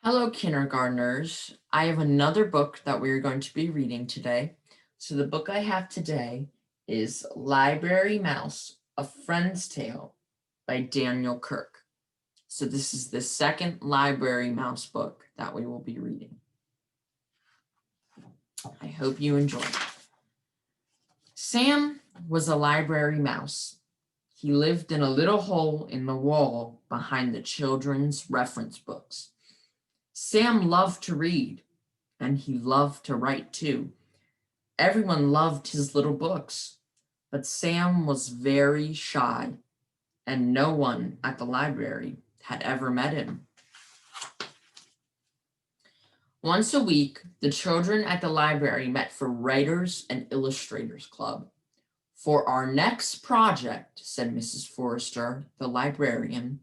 Hello, kindergartners. I have another book that we're going to be reading today. So, the book I have today is Library Mouse, A Friend's Tale by Daniel Kirk. So, this is the second Library Mouse book that we will be reading. I hope you enjoy it. Sam was a library mouse. He lived in a little hole in the wall behind the children's reference books. Sam loved to read, and he loved to write too. Everyone loved his little books, but Sam was very shy, and no one at the library had ever met him. Once a week, the children at the library met for Writers and Illustrators Club. For our next project, said Mrs. Forrester, the librarian,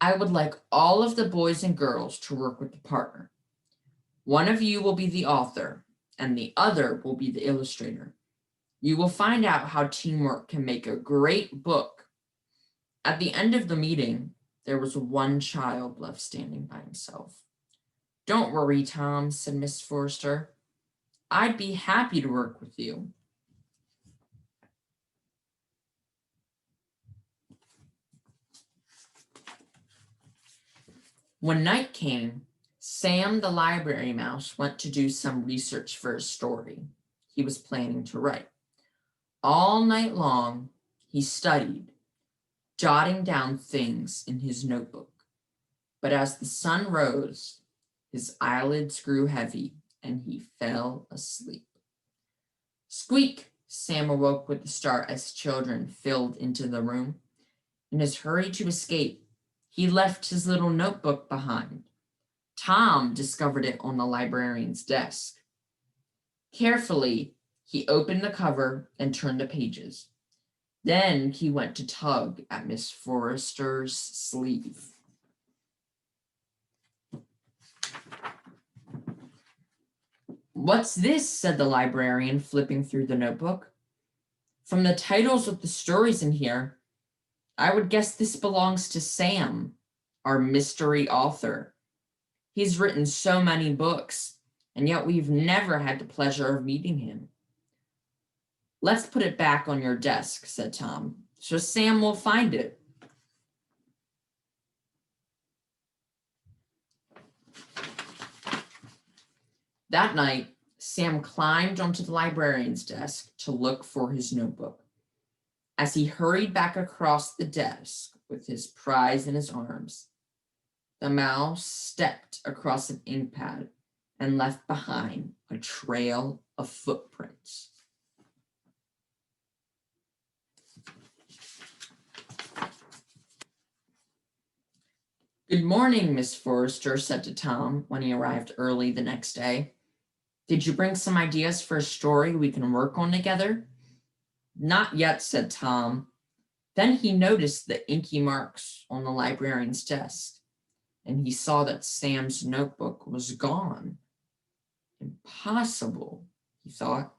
I would like all of the boys and girls to work with the partner. One of you will be the author, and the other will be the illustrator. You will find out how teamwork can make a great book. At the end of the meeting, there was one child left standing by himself. Don't worry, Tom, said Miss Forrester. I'd be happy to work with you. When night came, Sam the library mouse went to do some research for a story he was planning to write. All night long, he studied, jotting down things in his notebook. But as the sun rose, his eyelids grew heavy and he fell asleep. Squeak! Sam awoke with the start as children filled into the room. In his hurry to escape, he left his little notebook behind. Tom discovered it on the librarian's desk. Carefully, he opened the cover and turned the pages. Then he went to tug at Miss Forrester's sleeve. What's this? Said the librarian, flipping through the notebook. From the titles of the stories in here, I would guess this belongs to Sam, our mystery author. He's written so many books, and yet we've never had the pleasure of meeting him. Let's put it back on your desk, said Tom, so Sam will find it. That night, Sam climbed onto the librarian's desk to look for his notebook. As he hurried back across the desk with his prize in his arms, the mouse stepped across an ink pad and left behind a trail of footprints. Good morning, Miss Forrester, said to Tom when he arrived early the next day. Did you bring some ideas for a story we can work on together? Not yet, said Tom. Then he noticed the inky marks on the librarian's desk, and he saw that Sam's notebook was gone. Impossible, he thought.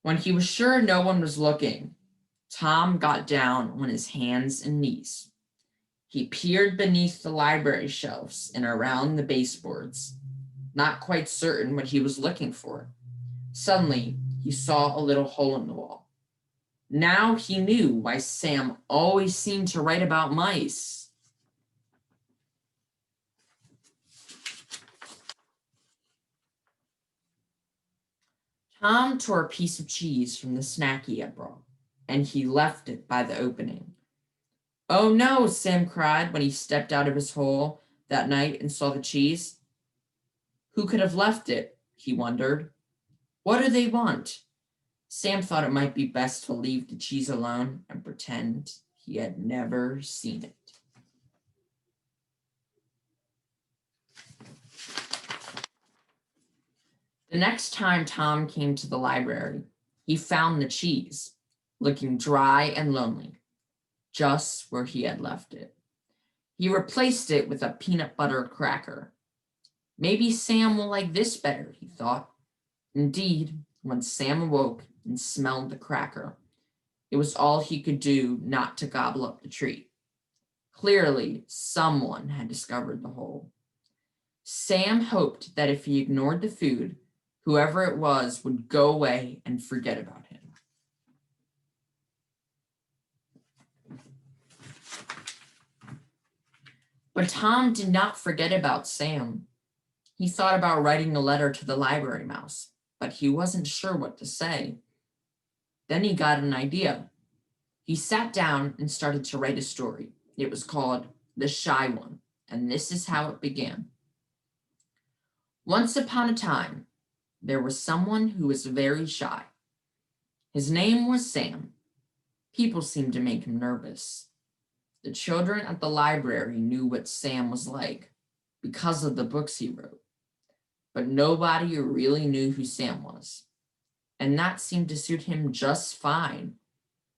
When he was sure no one was looking, Tom got down on his hands and knees. He peered beneath the library shelves and around the baseboards, not quite certain what he was looking for. Suddenly, he saw a little hole in the wall. Now he knew why Sam always seemed to write about mice. Tom tore a piece of cheese from the snack he had brought, and he left it by the opening. Oh no, Sam cried when he stepped out of his hole that night and saw the cheese. Who could have left it? He wondered. What do they want? Sam thought it might be best to leave the cheese alone and pretend he had never seen it. The next time Tom came to the library, he found the cheese, looking dry and lonely, just where he had left it. He replaced it with a peanut butter cracker. Maybe Sam will like this better, he thought. Indeed, when Sam awoke and smelled the cracker, it was all he could do not to gobble up the treat. Clearly, someone had discovered the hole. Sam hoped that if he ignored the food, whoever it was would go away and forget about him. But Tom did not forget about Sam. He thought about writing a letter to the library mouse, but he wasn't sure what to say. Then he got an idea. He sat down and started to write a story. It was called The Shy One, and this is how it began. Once upon a time, there was someone who was very shy. His name was Sam. People seemed to make him nervous. The children at the library knew what Sam was like because of the books he wrote, but nobody really knew who Sam was. And that seemed to suit him just fine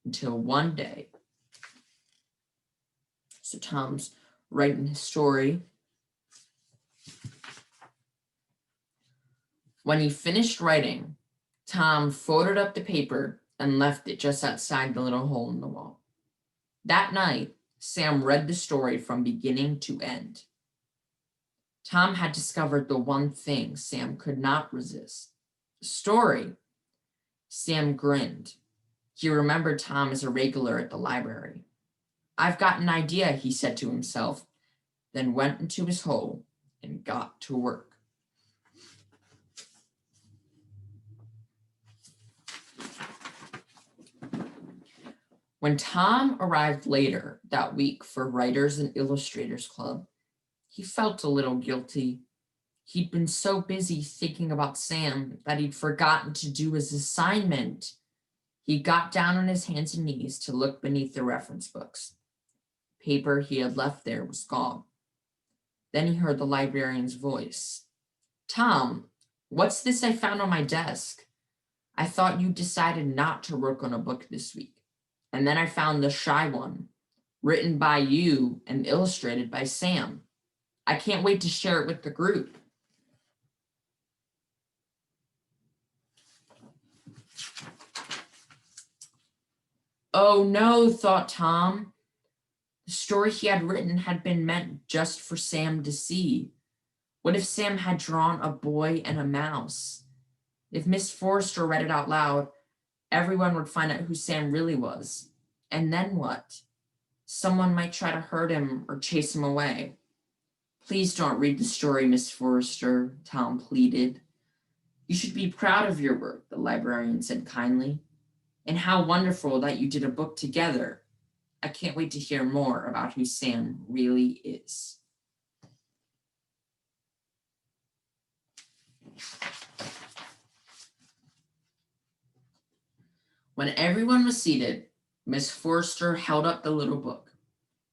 until one day. So Tom's writing his story. When he finished writing, Tom folded up the paper and left it just outside the little hole in the wall. That night, Sam read the story from beginning to end. Tom had discovered the one thing Sam could not resist: the story. Sam grinned. He remembered Tom as a regular at the library. "I've got an idea," he said to himself, then went into his hole and got to work. When Tom arrived later that week for Writers and Illustrators Club, he felt a little guilty. He'd been so busy thinking about Sam that he'd forgotten to do his assignment. He got down on his hands and knees to look beneath the reference books. The paper he had left there was gone. Then he heard the librarian's voice. "Tom, what's this I found on my desk? I thought you decided not to work on a book this week. And then I found The Shy One, written by you and illustrated by Sam. I can't wait to share it with the group." Oh no, thought Tom. The story he had written had been meant just for Sam to see. What if Sam had drawn a boy and a mouse? If Miss Forrester read it out loud, everyone would find out who Sam really was. And then what? Someone might try to hurt him or chase him away. "Please don't read the story, Miss Forrester," Tom pleaded. "You should be proud of your work," the librarian said kindly. "And how wonderful that you did a book together. I can't wait to hear more about who Sam really is." When everyone was seated, Miss Forrester held up the little book.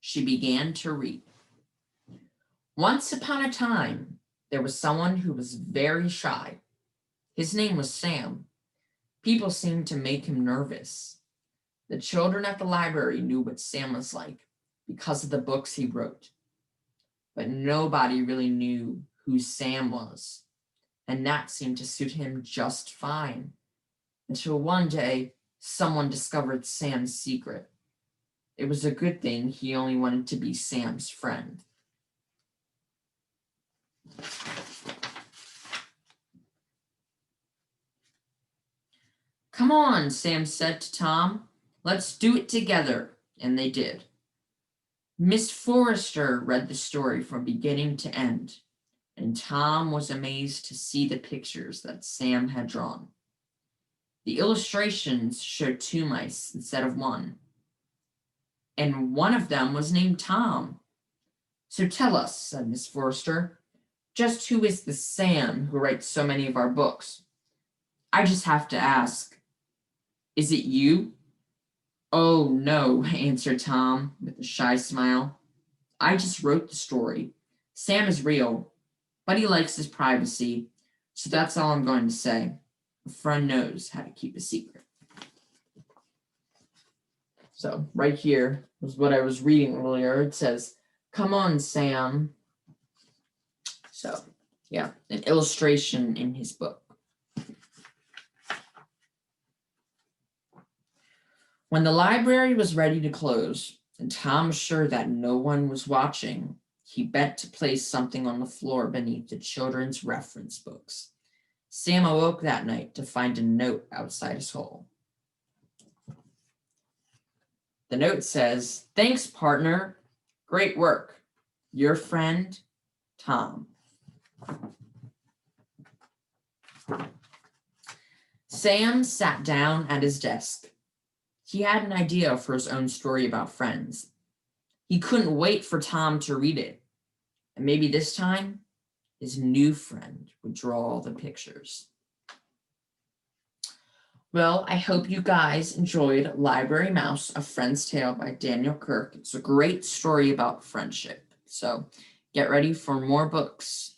She began to read. Once upon a time, there was someone who was very shy. His name was Sam. People seemed to make him nervous. The children at the library knew what Sam was like because of the books he wrote. But nobody really knew who Sam was, and that seemed to suit him just fine. Until one day, someone discovered Sam's secret. It was a good thing he only wanted to be Sam's friend. "Come on," Sam said to Tom. "Let's do it together." And they did. Miss Forrester read the story from beginning to end, and Tom was amazed to see the pictures that Sam had drawn. The illustrations showed two mice instead of one, and one of them was named Tom. "So tell us," said Miss Forrester, "just who is the Sam who writes so many of our books? I just have to ask, is it you?" "Oh, no," answered Tom with a shy smile. "I just wrote the story. Sam is real, but he likes his privacy, so that's all I'm going to say. A friend knows how to keep a secret." So right here was what I was reading earlier. It says, "Come on, Sam." So yeah, an illustration in his book. When the library was ready to close, and Tom was sure that no one was watching, he bent to place something on the floor beneath the children's reference books. Sam awoke that night to find a note outside his hole. The note says, "Thanks, partner. Great work. Your friend, Tom." Sam sat down at his desk. He had an idea for his own story about friends. He couldn't wait for Tom to read it. And maybe this time, his new friend would draw all the pictures. Well, I hope you guys enjoyed Library Mouse, A Friend's Tale by Daniel Kirk. It's a great story about friendship. So get ready for more books.